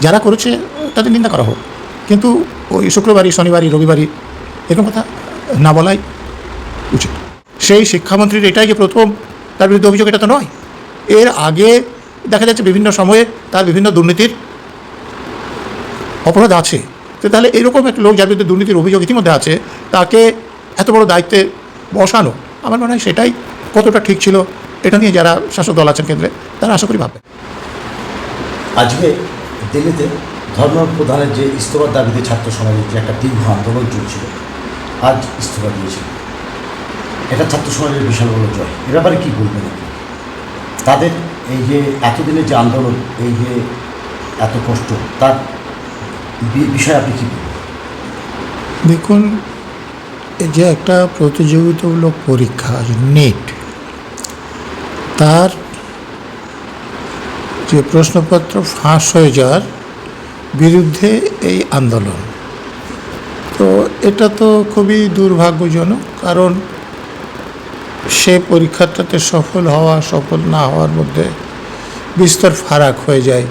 যারা করেছে তাদের নিন্দা করা হোক, কিন্তু ওই শুক্রবারই শনিবারই রবিবারই এরকম কথা না বলাই উচিত। সেই শিক্ষামন্ত্রীর এটাই যে প্রথম তার বিরুদ্ধে অভিযোগ, এটা তো নয়। এর আগে দেখা যাচ্ছে বিভিন্ন সময়ে তার বিভিন্ন দুর্নীতির অপরাধ আছে। তো তাহলে এরকম একটা লোক যার বিরুদ্ধে দুর্নীতির অভিযোগ ইতিমধ্যে আছে, তাকে এত বড় দায়িত্বে বসানো আমার মনে হয় সেটাই কতটা ঠিক ছিল, এটা নিয়ে যারা শাসক দল আছেন কেন্দ্রে তারা আশা করি ভাববে। আজকে দিল্লিতে ধর্ম প্রধানের যে ইস্তফার দাবিতে ছাত্র সমাজের যে একটা দীর্ঘ আন্দোলন চলছিল, আজ ইস্তফা দিয়েছে। এটা ছাত্র সমাজের বিশাল বড় জয়। এ ব্যাপারে কী বলবেন আপনি? তাদের এই যে এতদিনের যে আন্দোলন, এই যে এত কষ্ট, তার বিষয়ে আপনি কী বলবেন? দেখুন, এই যে একটা প্রতিযোগিতামূলক পরীক্ষা নেট, তার যে প্রশ্নপত্র ফাঁস হয়ে যাওয়ার বিরুদ্ধে এই আন্দোলন, তো এটা তো খুবই দুর্ভাগ্যজনক। কারণ সে পরীক্ষাটাতে সফল হওয়া সফল না হওয়ার মধ্যে বিস্তর ফারাক হয়ে যায়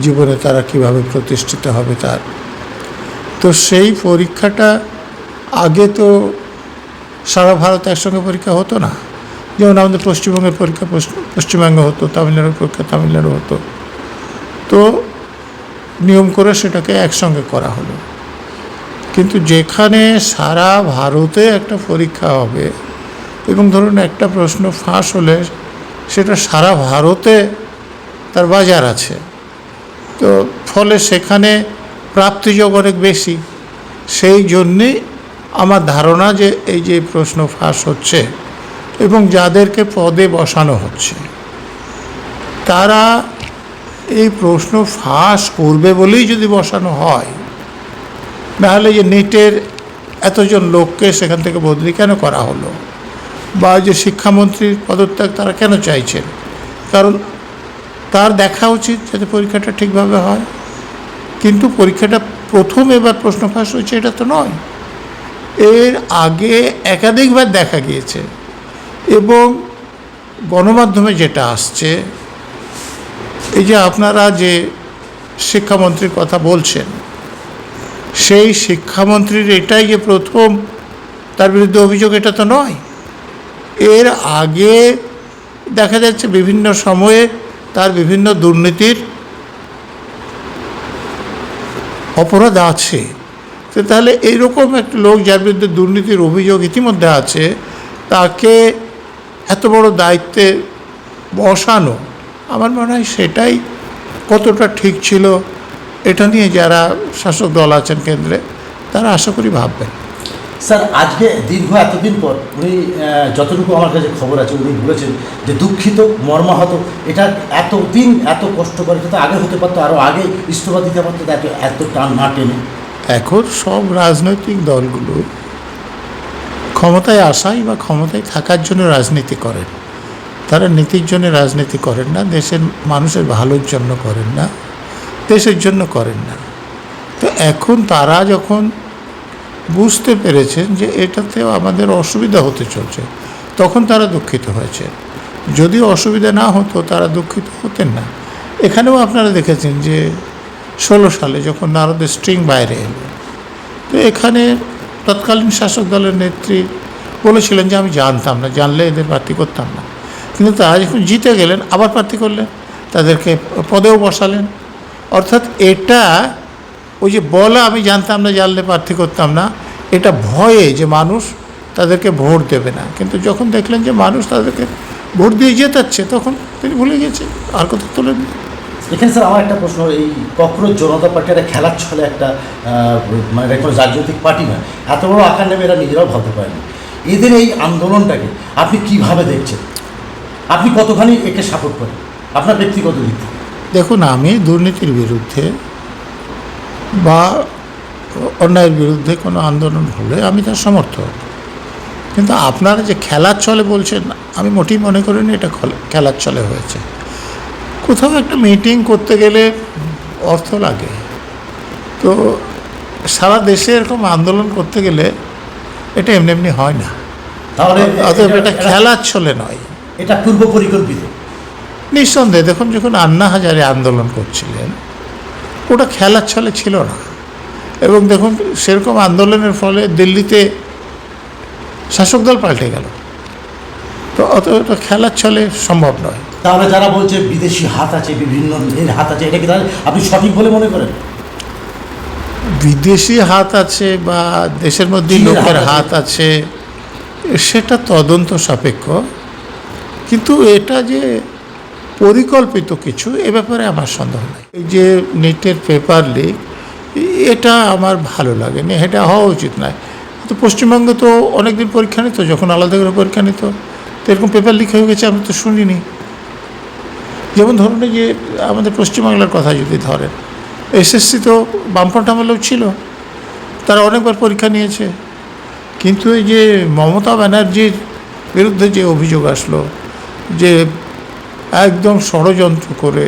জীবনে তারা কিভাবে প্রতিষ্ঠিত হবে তার। তো সেই পরীক্ষাটা আগে তো সারা ভারতে একসঙ্গে পরীক্ষা হতো না। যেমন আমাদের পশ্চিমবঙ্গের পরীক্ষা পশ্চিমবঙ্গে হতো, তামিলনাড়ুর পরীক্ষা তামিলনাড়ু হতো। তো নিয়ম করে সেটাকে একসঙ্গে করা হলো। কিন্তু যেখানে সারা ভারতে একটা পরীক্ষা হবে এবং ধরুন একটা প্রশ্ন ফাঁস হলে সেটা সারা ভারতে তার বাজার আছে, তো ফলে সেখানে প্রাপ্তিযোগ অনেক বেশি। সেই জন্যেই আমার ধারণা যে এই যে প্রশ্ন ফাঁস হচ্ছে এবং যাদেরকে পদে বসানো হচ্ছে, তারা এই প্রশ্ন ফাঁস করবে বলেই যদি বসানো হয়, নাহলে যে নেটের এতজন লোককে সেখান থেকে বদলি কেন করা হলো, বা যে শিক্ষামন্ত্রীর পদত্যাগ তারা কেন চাইছেন? কারণ তার দেখা উচিত যাতে পরীক্ষাটা ঠিকভাবে হয়। কিন্তু পরীক্ষাটা প্রথম এবার প্রশ্ন ফাঁস হয়েছে এটা তো নয়, এর আগে একাধিকবার দেখা গিয়েছে। এবং গণমাধ্যমে যেটা আসছে, এই যে আপনারা যে শিক্ষামন্ত্রীর কথা বলছেন, সেই শিক্ষামন্ত্রীর এটাই যে প্রথম তার বিরুদ্ধে অভিযোগ, এটা তো নয়। এর আগে দেখা যাচ্ছে বিভিন্ন সময়ে তার বিভিন্ন দুর্নীতির অপরাধ আছে। তো তাহলে এইরকম একটা লোক যার বিরুদ্ধে দুর্নীতির অভিযোগ ইতিমধ্যে আছে, তাকে এত বড় দায়িত্বে বসানো আমার মনে হয় সেটাই কতটা ঠিক ছিল, এটা নিয়ে যারা শাসক দল আছেন কেন্দ্রে তারা আশা করি ভাববেন। স্যার, আজকে দীর্ঘ এতদিন পর উনি যতটুকু আমার কাছে খবর আছে, উনি বলেছেন যে দুঃখিত, মর্মাহত। এটা এতদিন এত কষ্ট করে, এটা তো আগে হতে পারতো, আরও আগে ইস্তফা দিতে পারতো, এত টান না টেনে। এখন সব রাজনৈতিক দলগুলো ক্ষমতায় আসাই বা ক্ষমতায় থাকার জন্য রাজনীতি করেন। তারা নীতির জন্য রাজনীতি করেন না, দেশের মানুষের ভালোর জন্য করেন না, দেশের জন্য করেন না। তো এখন তারা যখন বুঝতে পেরেছেন যে এটাতেও আমাদের অসুবিধা হতে চলছে, তখন তারা দুঃখিত হয়েছে। যদি অসুবিধা না হতো তারা দুঃখিত হতেন না। এখানেও আপনারা দেখেছেন যে 16 সালে যখন নারদের স্ট্রিং বাইরে এলো, তো এখানে তৎকালীন শাসক দলের নেত্রী বলেছিলেন যে আমি জানতাম না, জানলে এদের প্রার্থী করতাম না। কিন্তু তারা যখন জিতে গেলেন আবার প্রার্থী করলেন, তাদেরকে পদেও বসালেন। অর্থাৎ এটা ওই যে বলা আমি জানতাম না, জানলে প্রার্থী করতাম না, এটা ভয়ে যে মানুষ তাদেরকে ভোট দেবে না। কিন্তু যখন দেখলেন যে মানুষ তাদেরকে ভোট দিয়ে জেতাচ্ছে, তখন তিনি ভুলে গেছেন, আর কথা তোলেন। এখানে স্যার আমার একটা প্রশ্ন, এই ককরোচ জনতা পার্টি একটা খেলার ছলে একটা মানে কোনো রাজনৈতিক পার্টি নয়, এত বড় আকার নেবে এরা নিজেরাও ভাবতে পারেনি। এদের এই আন্দোলনটাকে আপনি কীভাবে দেখছেন? আপনি কতখানি একে সাপোর্ট করেন আপনার ব্যক্তিগত দিক থেকে? দেখুন, আমি দুর্নীতির বিরুদ্ধে বা অন্যায়ের বিরুদ্ধে কোনো আন্দোলন হলে আমি তার সমর্থক। কিন্তু আপনারা যে খেলার ছলে বলছেন, আমি মোটেই মনে করিনি এটা খেলার ছলে হয়েছে। কোথাও একটা মিটিং করতে গেলে অর্থ লাগে, তো সারা দেশে এরকম আন্দোলন করতে গেলে এটা এমনি এমনি হয় না। তাহলে অতএব এটা খেলার ছলে নয়, এটা পূর্ব পরিকল্পিত। নিঃসন্দেহে। দেখুন, যখন আন্না হাজারে আন্দোলন করছিলেন, ওটা খেলার ছলে ছিল না। এবং দেখুন, সেরকম আন্দোলনের ফলে দিল্লিতে শাসক দল পাল্টে গেল। তো অত ওটা খেলার ছলে সম্ভব নয়। তাহলে যারা বলছে বিদেশি হাত আছে, বিভিন্ন এর হাত আছে, এটা কি তাহলে আপনি সঠিক বলে মনে করেন? বিদেশি হাত আছে বা দেশের মধ্যে চীনের লোকের হাত হাত আছে, সেটা তদন্ত সাপেক্ষ। কিন্তু এটা যে পরিকল্পিত কিছু, এ ব্যাপারে আমার সন্দেহ নেই। এই যে নেটের পেপার লিক, এটা আমার ভালো লাগেনি, এটা হওয়া উচিত নয়। তো পশ্চিমবঙ্গে তো অনেকদিন পরীক্ষা নিত, যখন আলাদা করে পরীক্ষা নিত, তো এরকম পেপার লিক হয়ে গেছে আমরা তো শুনিনি। যেমন ধরুন, এই যে আমাদের পশ্চিমবাংলার কথা যদি ধরেন, এসএসসি তো বামফ্রন্ট আমলেও ছিল, তারা অনেকবার পরীক্ষা নিয়েছে। কিন্তু এই যে মমতা ব্যানার্জির বিরুদ্ধে যে অভিযোগ আসলো, যে একদম ষড়যন্ত্র করে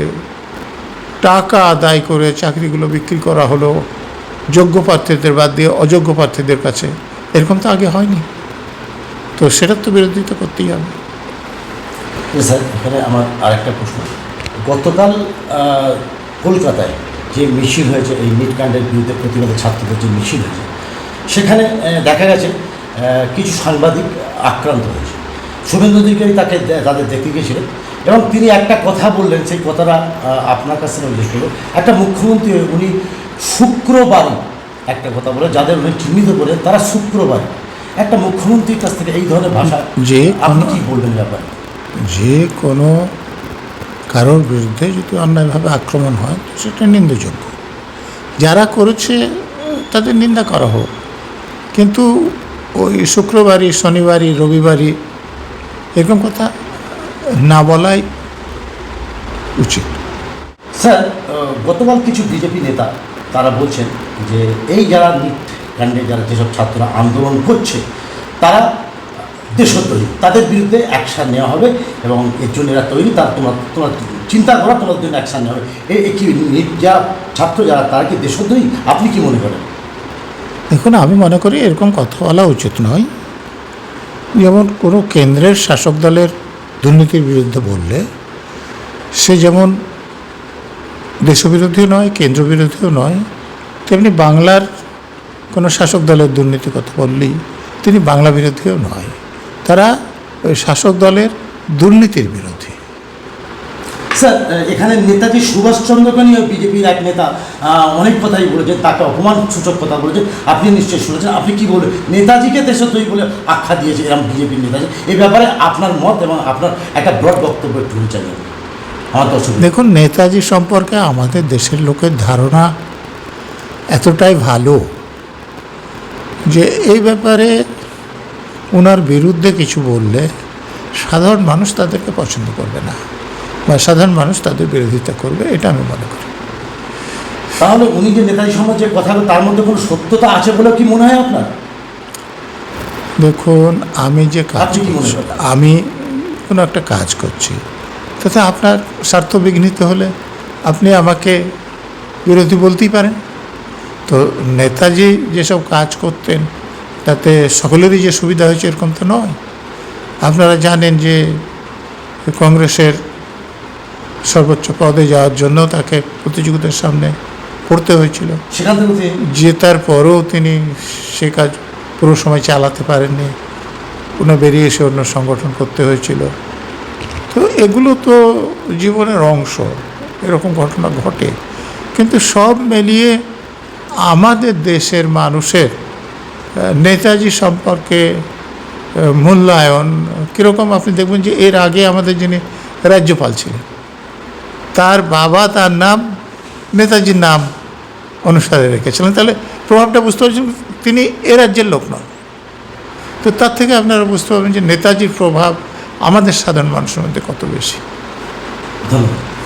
টাকা আদায় করে চাকরিগুলো বিক্রি করা হলো যোগ্য প্রার্থীদের বাদ দিয়ে অযোগ্য প্রার্থীদের কাছে, এরকম তো আগে হয়নি। তো সেটার তো বিরোধিতা করতেই হবে। স্যার, এখানে আমার আরেকটা প্রশ্ন। গতকাল কলকাতায় যে মিছিল হয়েছে, এই নিটকাণ্ডের বিরুদ্ধে প্রতিবাদে ছাত্রদের যে মিছিল হয়েছে, সেখানে দেখা গেছে কিছু সাংবাদিক আক্রান্ত হয়েছে। শুভেন্দু অধিকারী তাদের দেখতে গিয়েছিলেন এবং তিনি একটা কথা বললেন, সেই কথাটা আপনার কাছে জিজ্ঞেস করলো। একটা মুখ্যমন্ত্রী উনি শুক্রবারই একটা কথা বলে, যাদের উনি চিহ্নিত করে তারা শুক্রবারই, একটা মুখ্যমন্ত্রীর কাছ থেকে এই ধরনের ভাষা, যে আপনি কী বলবেন ব্যাপারে? যে কোনো কারোর বিরুদ্ধে যদি অন্যায়ভাবে আক্রমণ হয়, সেটা নিন্দযোগ্য। যারা করেছে তাদের নিন্দা করা হোক, কিন্তু ওই শুক্রবারই, শনিবারই, রবিবারই এরকম কথা না বলাই উচিত। স্যার, গতকাল কিছু বিজেপি নেতা তারা বলছেন যে এই যারা নিট কাণ্ডে যারা যেসব ছাত্ররা আন্দোলন করছে, তারা দেশদ্রোহী, তাদের বিরুদ্ধে অ্যাকশান নেওয়া হবে এবং এর জন্য এরা তৈরি, তারা তোমার চিন্তা করা, তোমাদের জন্য অ্যাকশান নেওয়া হবে। এই কি নিট যারা ছাত্র যারা, তারা কি দেশদ্রোহী? আপনি কি মনে করেন? দেখুন, আমি মনে করি এরকম কথা বলা উচিত নয়। যেমন কোনো কেন্দ্রের শাসক দলের দুর্নীতির বিরুদ্ধে বললে সে যেমন দেশবিরোধীও নয়, কেন্দ্রবিরোধীও নয়, তেমনি বাংলার কোনো শাসক দলের দুর্নীতির কথা বললেই তিনি বাংলা বিরোধীও নয়। তারা ওই শাসক দলের দুর্নীতির বিরোধী। স্যার, এখানে নেতাজি সুভাষচন্দ্রকে নিয়ে বিজেপির এক নেতা অনেক কথাই বলেছেন, তাকে অপমানসূচক কথা বলেছেন, আপনি নিশ্চয়ই শুনেছেন। আপনি কি বলবেন? নেতাজিকে দেশদ্রোহী বলে আখ্যা দিয়েছে এরকম বিজেপির নেতাজি, এই ব্যাপারে আপনার মত এবং আপনার একটা ব্রড বক্তব্য একটু জানিয়ে আমার দর্শক। দেখুন, নেতাজি সম্পর্কে আমাদের দেশের লোকের ধারণা এতটাই ভালো যে এই ব্যাপারে ওনার বিরুদ্ধে কিছু বললে সাধারণ মানুষ তাদেরকে পছন্দ করবে না বা সাধারণ মানুষ তাদের বিরোধিতা করবে, এটা আমি মনে করি। তাহলে উনি যে নেতাজি সম্বন্ধে যে কথাগুলো, তার মধ্যে কোনো সত্যতা আছে বলে কি মনে হয় আপনার? দেখুন, আমি যে কাজ আপনি কি মনে করছি, করেন? আমি কোনো একটা কাজ করছি, তাতে আপনার স্বার্থ বিঘ্নিত হলে আপনি আমাকে বিরোধী বলতেই পারেন। তো নেতাজি যেসব কাজ করতেন তাতে সকলেরই যে সুবিধা হয়েছে এরকম তো নয়। আপনারা জানেন যে কংগ্রেসের সর্বোচ্চ পদে যাওয়ার জন্য তাকে প্রতিযোগিতার সামনে পড়তে হয়েছিল। সেখান থেকে জেতার পরেও তিনি সে কাজ পুরো সময় চালাতে পারেননি, পুনঃ বেরিয়ে এসে অন্য সংগঠন করতে হয়েছিল। তো এগুলো তো জীবনের অংশ, এরকম ঘটনা ঘটে। কিন্তু সব মিলিয়ে আমাদের দেশের মানুষের নেতাজি সম্পর্কে মূল্যায়ন কীরকম, আপনি দেখবেন যে এর আগে আমাদের যিনি রাজ্যপাল ছিলেন, তার বাবা তার নাম নেতাজির নাম অনুসারে রেখেছিলেন। তাহলে প্রভাবটা বুঝতে পারছেন, তিনি এ রাজ্যের লোক নন। তো তার থেকে আপনারা বুঝতে পারবেন যে নেতাজির প্রভাব আমাদের সাধারণ মানুষের মধ্যে কত বেশি। ধন্যবাদ।